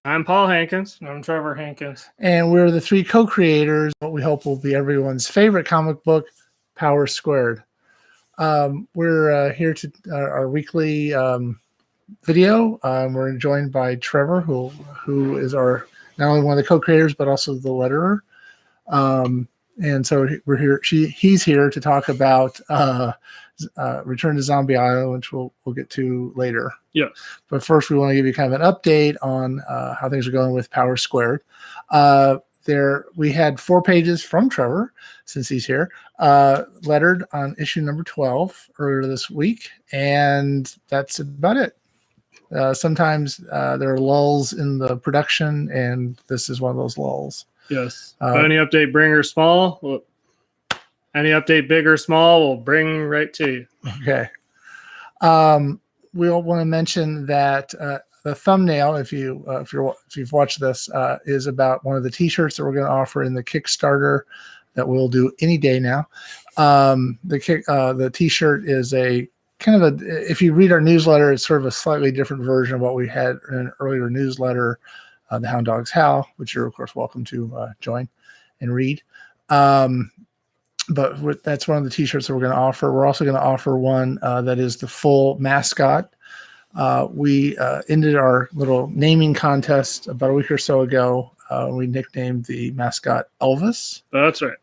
I'm Paul Hankins. I'm Trevor Hankins. And we're the three co-creators, what we hope will be everyone's favorite comic book, Power Squared. We're here to our weekly video. We're joined by Trevor, who is our not only one of the co-creators, but also the letterer. And so we're here. He's here to talk about Return to Zombie Island, which we'll get to later. Yeah. But first, we want to give you kind of an update on how things are going with Power Squared. We had 4 pages from Trevor, since he's here, lettered on issue number 12 earlier this week, and that's about it. Sometimes there are lulls in the production, and this is one of those lulls. Yes. Any update, big or small? Any update, big or small, we'll bring right to you. Okay. We'll want to mention that the thumbnail, if you've watched this, is about one of the T-shirts that we're going to offer in the Kickstarter that we'll do any day now. The T-shirt is a kind of if you read our newsletter, it's sort of a slightly different version of what we had in an earlier newsletter, The Hound Dogs Howl, which you're of course welcome to join and read. But that's one of the T-shirts that we're going to offer. We're also going to offer one that is the full mascot. We ended our little naming contest about a week or so ago. We nicknamed the mascot Elvis. That's right.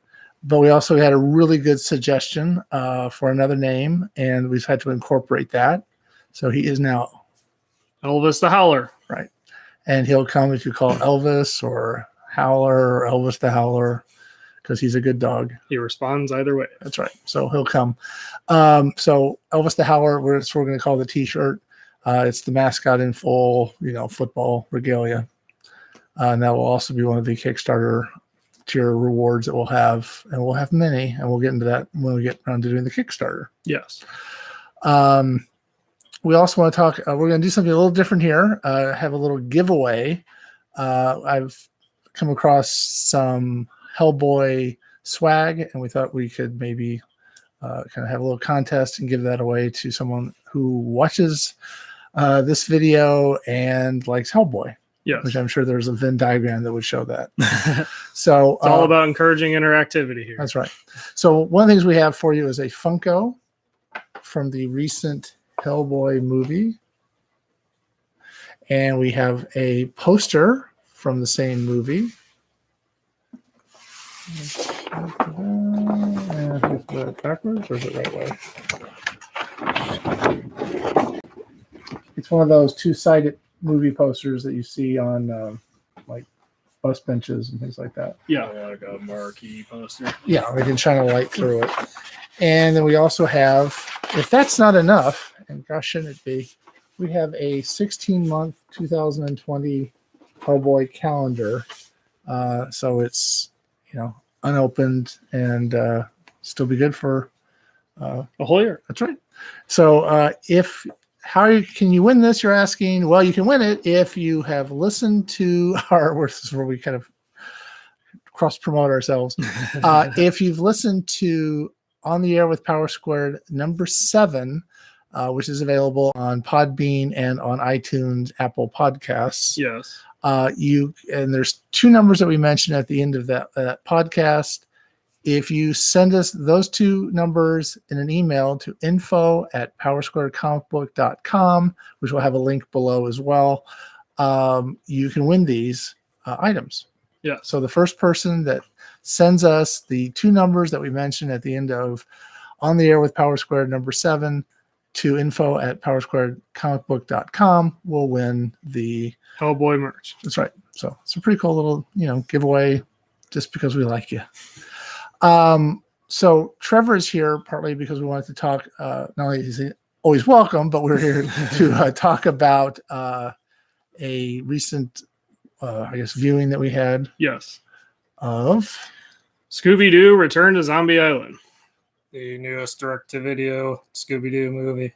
But we also had a really good suggestion for another name, and we had to incorporate that. So he is now Elvis the Howler. Right. And he'll come if you call Elvis or Howler or Elvis the Howler, because he's a good dog. He responds either way. That's right. So he'll come. So Elvis the Howler, we're going to call the T-shirt. It's the mascot in full, football regalia. And that will also be one of the Kickstarter tier rewards that we'll have. And we'll have many, and we'll get into that when we get around to doing the Kickstarter. Yes. We also want to talk, we're going to do something a little different here. Have a little giveaway. I've come across some Hellboy swag, and we thought we could maybe kind of have a little contest and give that away to someone who watches this video and likes Hellboy. Yes. Which I'm sure there's a Venn diagram that would show that. So it's all about encouraging interactivity here. That's right. So one of the things we have for you is a Funko from the recent Hellboy movie. And we have a poster from the same movie. Is it backwards or is it right way? It's one of those 2-sided movie posters that you see on like bus benches and things like that. Yeah, like a marquee poster. Yeah, we can shine a light through it. And then we also have, if that's not enough, and gosh, shouldn't it be, we have a 16-month 2020 Hellboy calendar. So it's, unopened and still be good for a whole year. That's right. So how can you win this? You're asking. Well, you can win it if you have listened to this is where we kind of cross promote ourselves. If you've listened to On the Air with Power Squared number 7, which is available on Podbean and on iTunes, Apple Podcasts. Yes. And there's 2 numbers that we mentioned at the end of that podcast. If you send us those 2 numbers in an email to info@powersquaredcomicbook.com, which will have a link below as well, you can win these items. Yeah. So the first person that sends us the 2 numbers that we mentioned at the end of On the Air with Power Squared number 7 to info@powersquaredcomicbook.com will win the Hellboy merch. That's right. So it's a pretty cool little, giveaway just because we like you. So Trevor is here partly because we wanted to talk, not only is he always welcome, but we're here to talk about a recent, viewing that we had. Yes. Of Scooby-Doo Return to Zombie Island. The newest direct-to-video Scooby-Doo movie.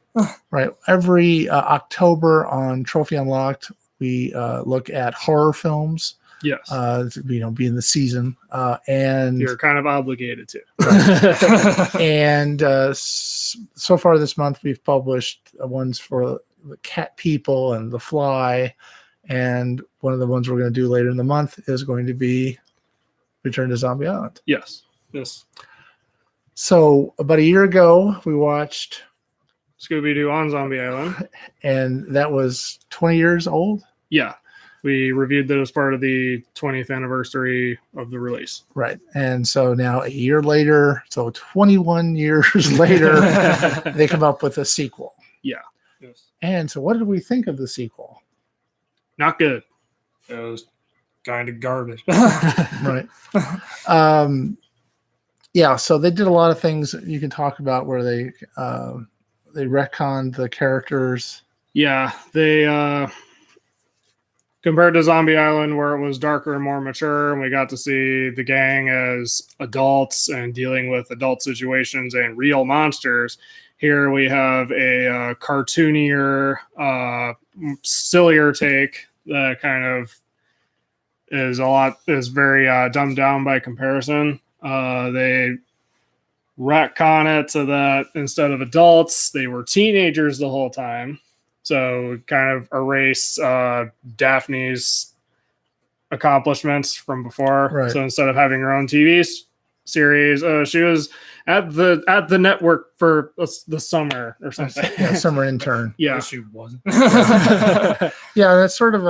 Right. Every October on Trophy Unlocked, we look at horror films. Yes. Being the season. And you're kind of obligated to. Right. And so far this month, we've published ones for the Cat People and The Fly And one of the ones we're going to do later in the month is going to be Return to Zombie Island. Yes. So about a year ago, we watched Scooby-Doo on Zombie Island. And that was 20 years old? Yeah. We reviewed that as part of the 20th anniversary of the release. Right. And so now a year later, so 21 years later, they come up with a sequel. Yeah. Yes. And so what did we think of the sequel? Not good. It was kind of garbage. Right. Yeah, so they did a lot of things you can talk about where they retconned the characters. Yeah, they compared to Zombie Island, where it was darker and more mature, and we got to see the gang as adults and dealing with adult situations and real monsters. Here we have a cartoonier, sillier take that kind of is very dumbed down by comparison. They retcon it so that instead of adults, they were teenagers the whole time. So kind of erase Daphne's accomplishments from before. Right. So instead of having her own TV series, she was at the network for the summer or something. Yeah, summer intern. Yeah. She wasn't. Yeah, that's sort of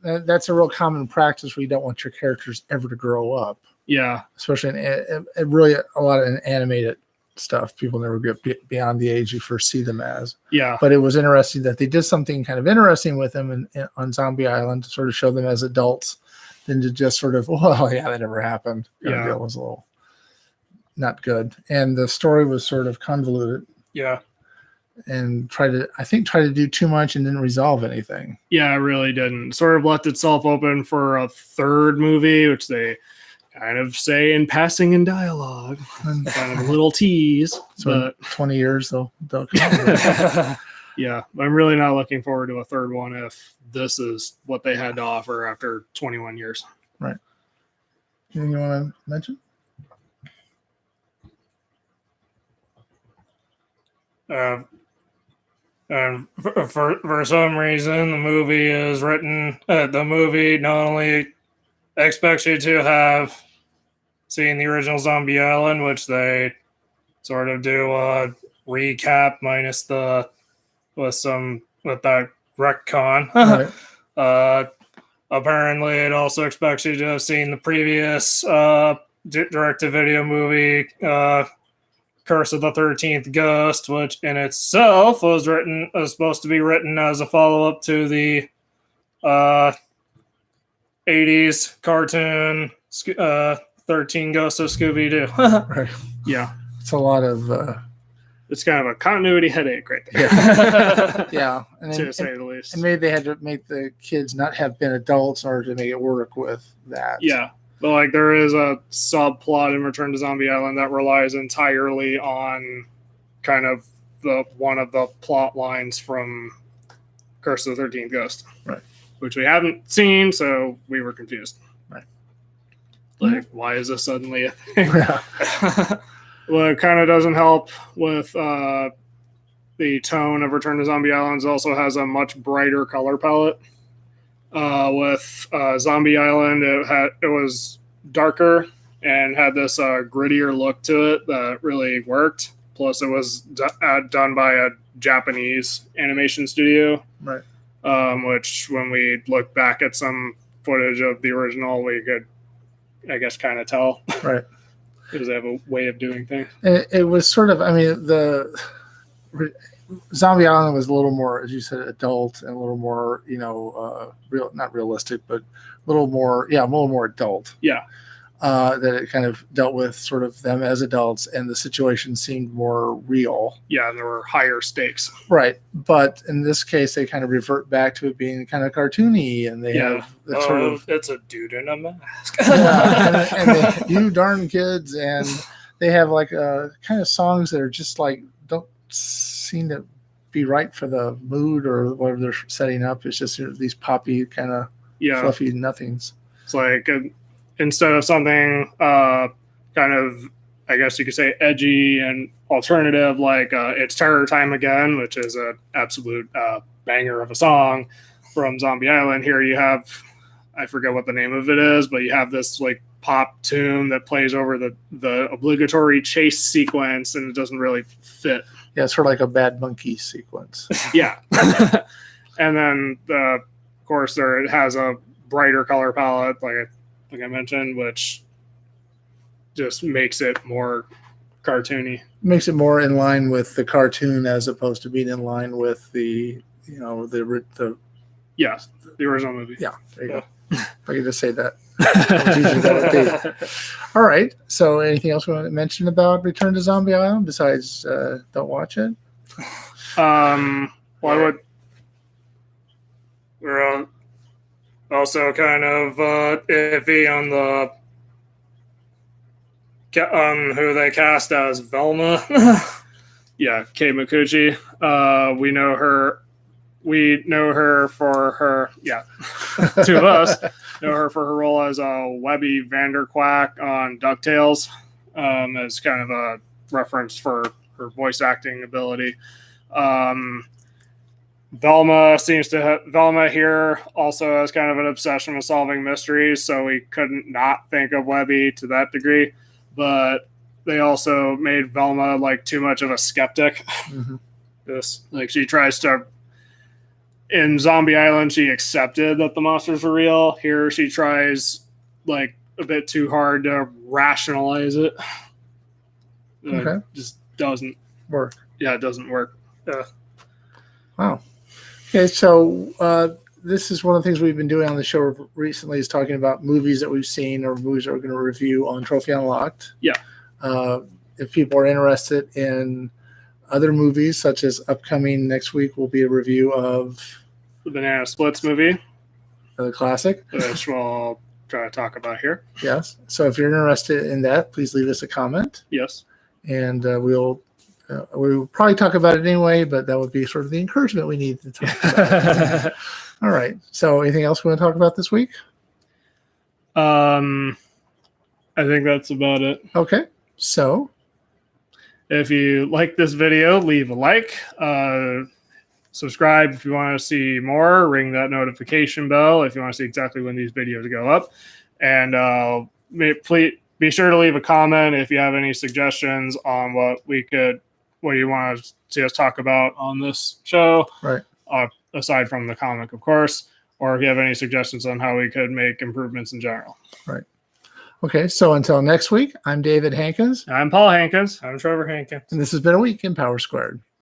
that's a real common practice where you don't want your characters ever to grow up. Yeah. Especially in really a lot of animated stuff. People never get beyond the age you first see them as. Yeah. But it was interesting that they did something kind of interesting with them on Zombie Island to sort of show them as adults than to just sort of, well, yeah, that never happened. Yeah. It was a little not good. And the story was sort of convoluted Yeah. and tried to do too much and didn't resolve anything. Yeah, it really didn't. Sort of left itself open for a third movie, which they kind of say in passing in dialogue. Kind of a little tease. So But 20 years they'll come up with it. yeah, I'm really not looking forward to a third one if this is what they had to offer after 21 years. Right. Anything you want to mention? And for some reason, the movie is written. The movie not only expects you to have seen the original Zombie Island, which they sort of do a recap minus with that retcon. Right. Apparently, it also expects you to have seen the previous direct-to-video movie, Curse of the 13th Ghost, which in itself was supposed to be written as a follow-up to the 80s cartoon 13 Ghosts of Scooby-Doo. Right. Yeah, It's a lot of it's kind of a continuity headache right there, yeah. And to say the least. and maybe they had to make the kids not have been adults in order to make it work with that. Yeah, but like there is a subplot in Return to Zombie Island that relies entirely on kind of one of the plot lines from Curse of the 13th Ghost. Right. Which we haven't seen, so we were confused. Right. Like, why is this suddenly a thing? Yeah. Well, it kind of doesn't help with the tone of Return to Zombie Islands. It also has a much brighter color palette. With Zombie Island, it was darker and had this grittier look to it that really worked. Plus, it was done by a Japanese animation studio. Right. Which, when we look back at some footage of the original, we could, I guess, kind of tell. Right. Because they have a way of doing things. It was sort of, the Zombie Island was a little more, as you said, adult and a little more, not realistic, but a little more adult. Yeah. That it kind of dealt with sort of them as adults, and the situation seemed more real. Yeah, and there were higher stakes. Right. But in this case, they kind of revert back to it being kind of cartoony, and they have that sort of. It's a dude in a mask. Yeah, and you darn kids, and they have like kind of songs that are just like don't seem to be right for the mood or whatever they're setting up. It's just these poppy kind of fluffy nothings. It's like instead of something kind of, I guess you could say, edgy and alternative, like It's Terror Time Again, which is an absolute banger of a song. from Zombie Island. Here you have, I forget what the name of it is, but you have this like pop tune that plays over the obligatory chase sequence, and it doesn't really fit. Yeah, it's sort of like a Bad Monkey sequence. Yeah. And then, of course, it has a brighter color palette, like I mentioned, which just makes it more cartoony. Makes it more in line with the cartoon as opposed to being in line with the the Yes, the original movie. yeah. There you go. If I could just say that. That's usually what it would be. All right. So, anything else we want to mention about Return to Zombie Island besides don't watch it? Why would we're also kind of iffy on who they cast as Velma. Yeah, Kate Micucci. We know her. We know her for her. Yeah, two of us know her for her role as Webby Vanderquack on DuckTales, as kind of a reference for her voice acting ability. Velma Velma here also has kind of an obsession with solving mysteries, so we couldn't not think of Webby to that degree. But they also made Velma like too much of a skeptic. Mm-hmm. Like she tries to. In Zombie Island, she accepted that the monsters were real. Here, she tries like a bit too hard to rationalize it. Okay. Just doesn't Work. Yeah, it doesn't work. Wow. Okay, so this is one of the things we've been doing on the show recently is talking about movies that we've seen or movies that we're going to review on Trophy Unlocked. Yeah. If people are interested in other movies, such as upcoming next week, will be a review of The Banana Splits movie, the classic, which we'll try to talk about here. Yes. So if you're interested in that, please leave us a comment. Yes. And we'll probably talk about it anyway, but that would be sort of the encouragement we need to talk about it. All right. So anything else we want to talk about this week? I think that's about it. Okay. So if you like this video, leave a like. Subscribe if you want to see more. Ring that notification bell if you want to see exactly when these videos go up. And please be sure to leave a comment if you have any suggestions on what you want to see us talk about on this show. Right. Aside from the comic, of course, or if you have any suggestions on how we could make improvements in general. Right. Okay. So until next week, I'm David Hankins. I'm Paul Hankins. I'm Trevor Hankins. And this has been a week in Power Squared.